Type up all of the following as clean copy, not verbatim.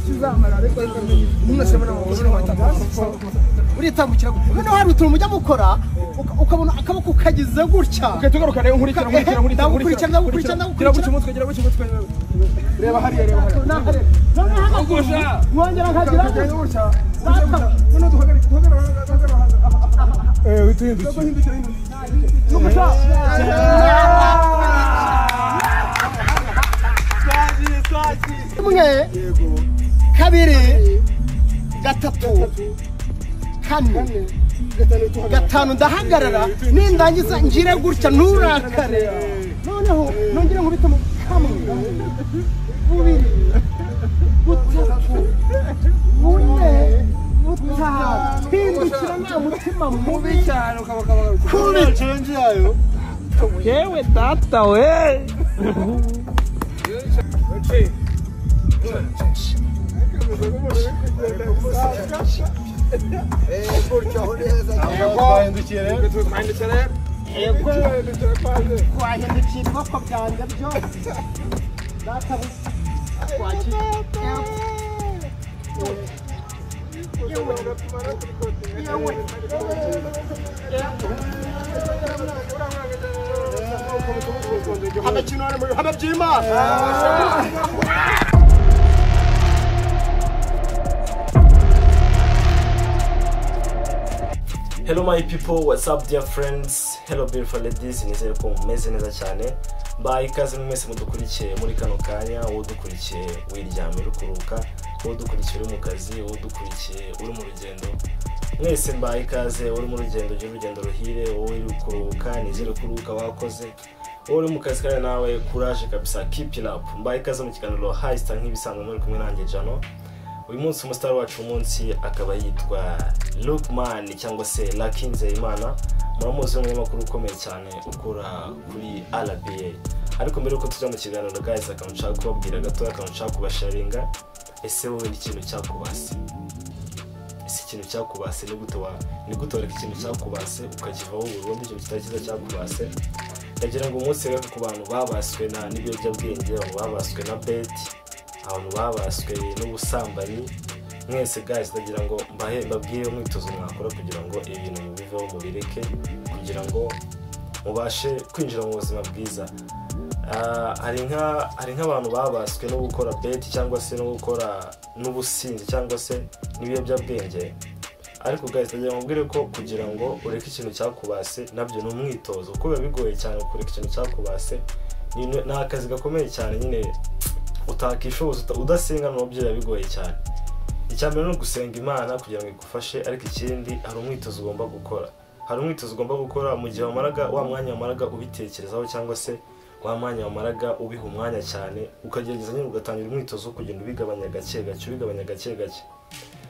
kizamara ariko ntunashema n'amaguru n'amataka uritambukira none hari utuntu mujya mukora ukabona akaboko kagize gutya ukatugaruka rero nkurikira umutwe reba hariya none hagusha mwongera nkagira gutya none duhagarara wituhindukira numusha mwe kabiri gatatu kane gatanu ndahagarara nindangiza ngire gutya nurakare noneho nongere nkubita mu kamwe bubiri butatu bune butanu hindukira nta mutima mubi cyane ukabakaba challenge yayo yewe data we Hello my people, what's up dear friends? Hello beautiful ladies, nizere ko mumeze neza cyane. Bye ikaze mwese mudukurikiye muri kano kanya, uwo dukurikiye wiryamira ukuruka, uwo dukurikiye uri mu kazi, uwo dukurikiye uri mu rugendo. Mwese bye ikaze uri mu rugendo, urugendo ruhire, uwo uri ukuruka, nizere kuruka wakoze. Uri mu kazi kandi nawe courage kabisa, keep it up. Bye ikaze mu kiganiro High Star nk'ibisanzwe muri kumwe nanjye Jano. Uyu munsi umustar wacu umunsi akaba yitwa Lukman cyangwa se Lucky Nzeyimana, muramuzi umunyamakuru ukomeye cyane ukora kuri RBA. Ariko mbere yuko tujya mu kiganiro guys, akanca kubabwira gato, akanca kubasharinga ese wowe ikintu cyakubase. Ese ikintu cyakubase ni gute wareka ikintu cyakubase ukagivaho burundu ikintu kitakiza cyakubase. Ndagira ngo umunsi rero ku bantu babaswe na n'ibiyobyabwenge, abantu babaswe na bet, abantu babaswe n'ubusambanyi, mwese guys ndagira ngo mbabwire umwitozo mwakora kugira ngo ibintu biveho mubireke, kugira ngo mubashe kwinjira mu buzima bwiza. Hari nk'abantu babaswe no gukora bet cyangwa se no gukora n'ubusinzi cyangwa se n'ibiyobyabwenge. Ariko guys ndagira ngo mbwire ko kugira ngo ureke ikintu cyakubase nabyo ni umwitozo, kuko biba bigoye cyane kureka ikintu cyakubase. Ni akazi gakomeye cyane nyine utakishoboza udasenga n'ubyo bigoye cyane. Icyambere no gusenga Imana kugira ngo igufashe, ariko ikindi hari umwitozo ugomba gukora. Hari umwitozo ugomba gukora mu gihe wamaraga wa mwanya wamaraga ubitekerezaho cyangwa se wa mwanya wamaraga ubiha umwanya cyane, ukagerageza nyine ugatangira umwitozo wo kugenda ubigabanya gake gake.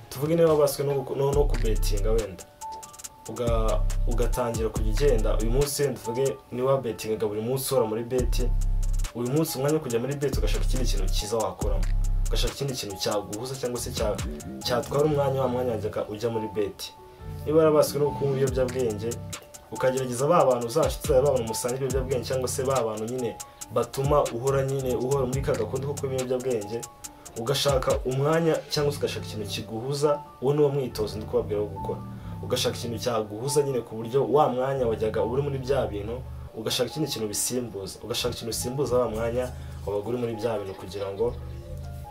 Tuvuge niba baswe no kubetinga wenda ugatangira kugenda uyu munsi tuvuge niba betinga buri munsi ora muri beti, uyu munsi umwanya kujya muri beti ugashaka ikindi kintu cyiza wakoramo, ugashaka ikindi kintu cyaguhuza cyangwa se cyatwara umwanya wa mwanya wajyaga ujya muri beti. Niba yarabaswe no kunywa ibiyobyabwenge ukagerageza ba bantu uzashitse abantu musangira ibiyobyabwenge cyangwa se ba bantu nyine batuma uhora muri ka gakondo ko ibiyobyabwenge, ugashaka umwanya cyangwa se ugashaka ikintu kiguhuza. Uwo ni wo mwitozo ndi kubabwira wo gukora, ugashaka ikintu cyaguhuza nyine ku buryo wa mwanya wajyaga uri muri bya bintu ugashaka ikindi kintu bisimbuza, ugashaka ikintu bisimbuza wa mwanya wabaga uri muri bya bintu, kugira ngo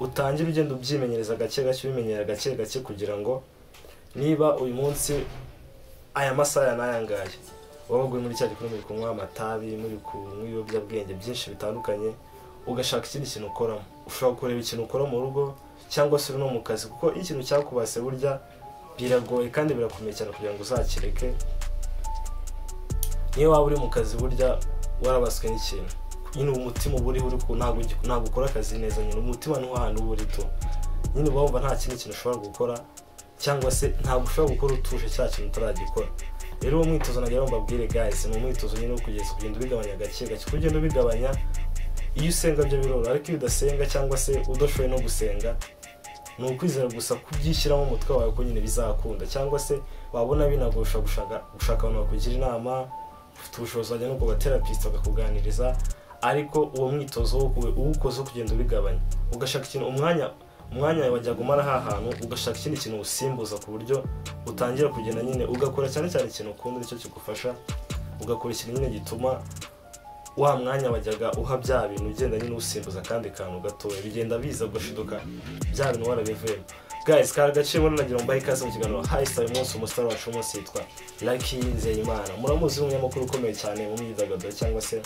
utangire ugenda ubyimenyereza gake gake kugira ngo niba uyu munsi aya masaha n'ayangaya wabaga uri muri cya gikorwa muri kunywa amatabi, muri kunywa ibiyobyabwenge byinshi bitandukanye, ugashaka ikindi kintu ukoramo. Ushobora kureba ikintu ukora mu rugo cyangwa se no mu kazi, kuko ikintu cyakubase burya biragoye kandi birakomeye cyane kugira ngo uzakireke. Niyo waba uri mu kazi burya warabaswe n'ikintu, nyine umutima uri ntabwo ukora akazi neza, nyine umutima n'ahantu uri to nyine bumva nta kindi kintu ushobora gukora, cyangwa se ntabwo ushobora gukora utuje cya kintu utaragikora. Rero uwo mwitozo nagira ngo mbabwire guys, ni umwitozo nyine wo kugenda ubigabanya gake kugenda ubigabanya. Iyo usenga byo biroro, ariko iyo udasenga cyangwa se udashoboye no gusenga, ni ukwizera gusa kubyishyiramo umutwe wawe ko nyine bizakunda, cyangwa se wabona binagusha gushaka abantu bakugira inama, ufite ubushobozi wajya no ku batherapist bakakuganiriza. Ariko uwo mwitozo uwukoze kugenda ubigabanya, ugashaka ikintu umwanya wawe wajya gumara hantu ugashaka ikindi kintu usimbuza ku buryo utangira kugenda nyine ugakora cyane ikintu ukunda nicyo kigufasha ugakora ikintu nyine gituma wa mwanya wajyaga uha bya bintu ugenda nyine usimbuza kandi kantu gatoya bigenda biza gushiduka bya bintu warabivuyemo. Guys, kara gaciro nagira mbaye ikaze mu kiganiro Highstar umunsi umustar wacu umunsi yitwa Lucky Nzeyimana. Muramuzi umunyamakuru ukomeye cyane mu myidagaduro cyangwa se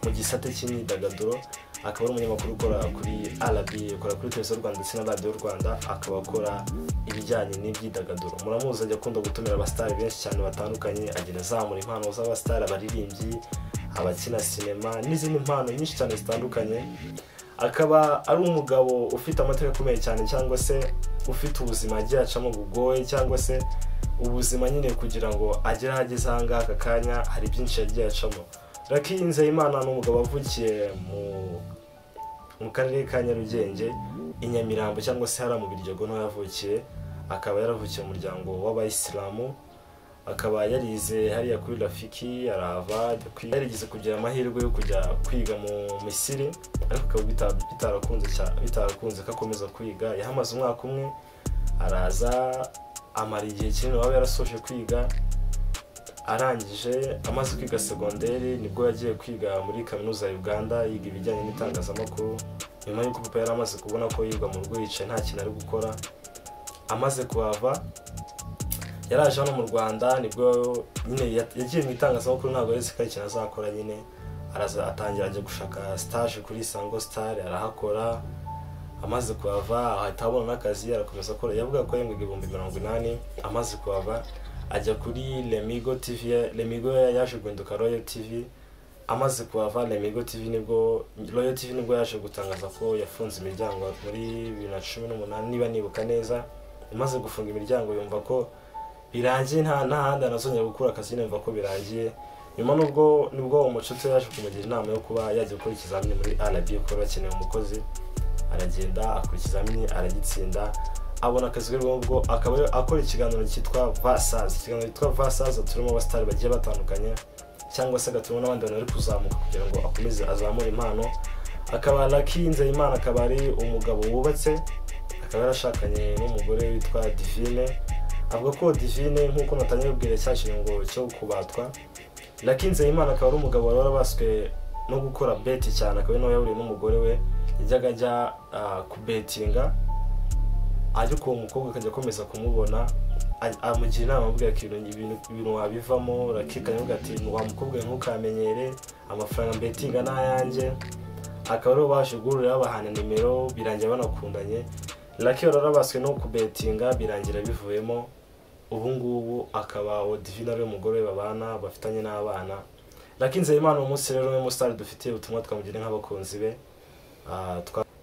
mu gisate cy'imyidagaduro, akaba ari umunyamakuru ukora kuri RBA, ukora kuri televiziyo Rwanda ndetse na radio Rwanda, akaba akora ibijyanye n'imyidagaduro. Muramuzi ajya akunda gutumira abastari benshi cyane batandukanye, agenda azamura impano z'abastari, abaririmbyi, abakina sinema n'izindi mpano nyinshi cyane zitandukanye. Akaba ari umugabo ufite amateka akomeye cyane cyangwa se ufite ubuzima agiye acamo bugoye cyangwa se ubuzima nyine kugira ngo agere ahageze ahangaha aka kanya hari byinshi yagiye acamo. Lucky Nzeyimana ni umugabo wavukiye mu karere ka Nyarugenge i Nyamirambo cyangwa se hara mu Biryogo no yavukiye. Akaba yaravukiye mu muryango w'abayisilamu, akaba yarize hariya kuri Rafiki arava yarigeze kugira amahirwe yo kujya kwiga mu Misiri, ariko akaba bitarakunze kakomeza kwiga. Yahamaze umwaka umwe araza amara igihe kinini aho yarasoje kwiga. Arangije amaze kwiga segonderi nibwo yagiye kwiga muri kaminuza ya Uganda yiga ibijyanye n'itangazamakuru. Nyuma y'uko papa yaramaze kubona ko yiga mu rugo yicaye nta kintu ari gukora, amaze kuhava yaraje hano mu Rwanda nibwo nyine yagiye mu itangazamakuru, ntabwo yari ko ikintu azakora nyine araza atangira ajya gushaka stage kuri Sango Star arahakora. Amaze kuhava ahita abona n'akazi arakomeza akora, yavuga ko yembwe 80,000. Amaze kuhava ajya kuri Lemigo TV, Lemigo yaje guhinduka Royal TV. Amaze kuhava Lemigo TV nibwo Royal TV nibwo yaje gutangaza ko yafunze imiryango muri 2018 niba nibuka neza. Imaze gufunga imiryango yumva ko birangiye nta handi anazongera gukora akazi, yumva ko birangiye. Nyuma nubwo umucuti yaje kumugira inama yo kuba yajya gukora ikizamini muri RBA ko bakeneye umukozi, aragenda akora ikizamini aragitsinda abona akazi rw'ubwo akaba akora ikiganiro cyitwa Versace. Ikiganiro cyitwa Versace turimo abastari bagiye batandukanye cyangwa se gatumwe n'abandi bantu bari kuzamuka kugira ngo akomeze azamure impano. Akaba Lucky Nzeyimana akaba ari umugabo wubatse, akaba yarashakanye n'umugore witwa Divine. Avuga ko Divine nkuko natangiye kubwira cyashije ngo cyo kubatwa. Lucky Nzeyimana akaba ari umugabo wari warabaswe no gukora bet cyane, akaba no yahuriye n'umugore we yajyaga ajya kubetinga, ariko uwo mukobwa akajya akomeza kumubona amugira inama amubwira ko ibintu wabivamo. Lucky akavuga ati wa mukobwa ntukamenyere amafaranga betinga n'ayanjye. Akaba rero baje guhurira bahana nimero birangira banakundanye. Lucky yarabaswe no kubetinga birangira bivuyemo. Ubu ngubu akaba Divine ari umugore we babana bafitanye n'abana. Lucky Nzeyimana umunsi rero mu star dufite ubutumwa twamugira nk'abakunzi be.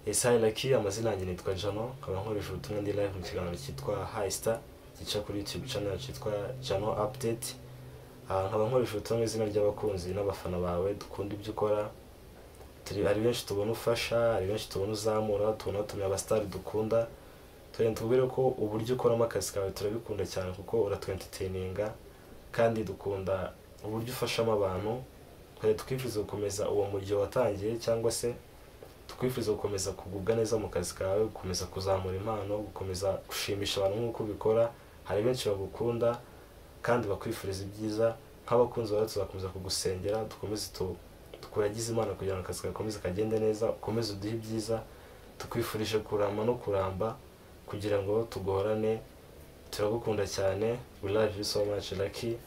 Esai Lucky, amazina yanjye nitwa Jano, nkaba nkoresha ubutumwa ndi live mu kiganiro cyitwa Highstar gica kuri YouTube channel cyitwa Jano Update. Nkaba nkoresha ubutumwa izina ry'abakunzi n'abafana bawe dukunda ibyo ukora. Ari benshi tubona ufasha, ari benshi tubona uzamura, tubona tumya abastari dukunda. Tubwire ko uburyo ukoramo akazi kawe turabikunda cyane kuko uratwentertaininga kandi dukunda uburyo ufashamo abantu. Tukwifuza gukomeza uwo muryo watangiye cyangwa se tukwifuza gukomeza kugubwa neza mu kazi kawe, gukomeza kuzamura impano, gukomeza gushimisha abantu nk'uko bikora. Hari benshi bagukunda kandi bakwifuriza ibyiza. Nk'abakunzi bawe tuzakomeza kugusengera, dukomeze tukuragize Imana kugira ngo akazi gakomeze kagende neza, ukomeze uduhe ibyiza. Tukwifurije kurama no kuramba kugira ngo tugorane. Turagukunda cyane. We love you so much Lucky.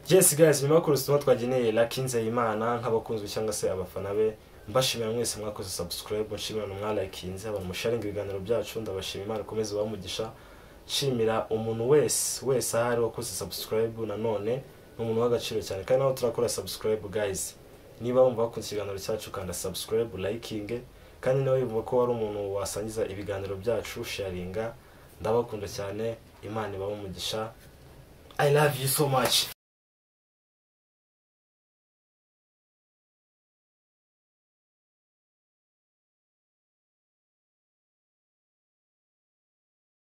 Yes guys, nyuma yo kurusituma twageneye Lucky Nzeyimana nk'abakunzi cyangwa se abafana be, mbashimira mwese mwakoze subscribe, nshimira no mwalikinze, abantu musharinga ibiganiro byacu, ndabashimira Imana ikomeze bamugisha. Nshimira umuntu wese ahari wakoze subscribe, nanone n'umuntu w'agaciro cyane kandi naho turakora subscribe guys. Niba wumva ko ikiganiro cyacu kanda subscribe, liking, kandi nawe yumva ko ari umuntu wasangiza ibiganiro byacu, sharinga. Ndabakunda cyane, Imana ibahe umugisha. I love you so much.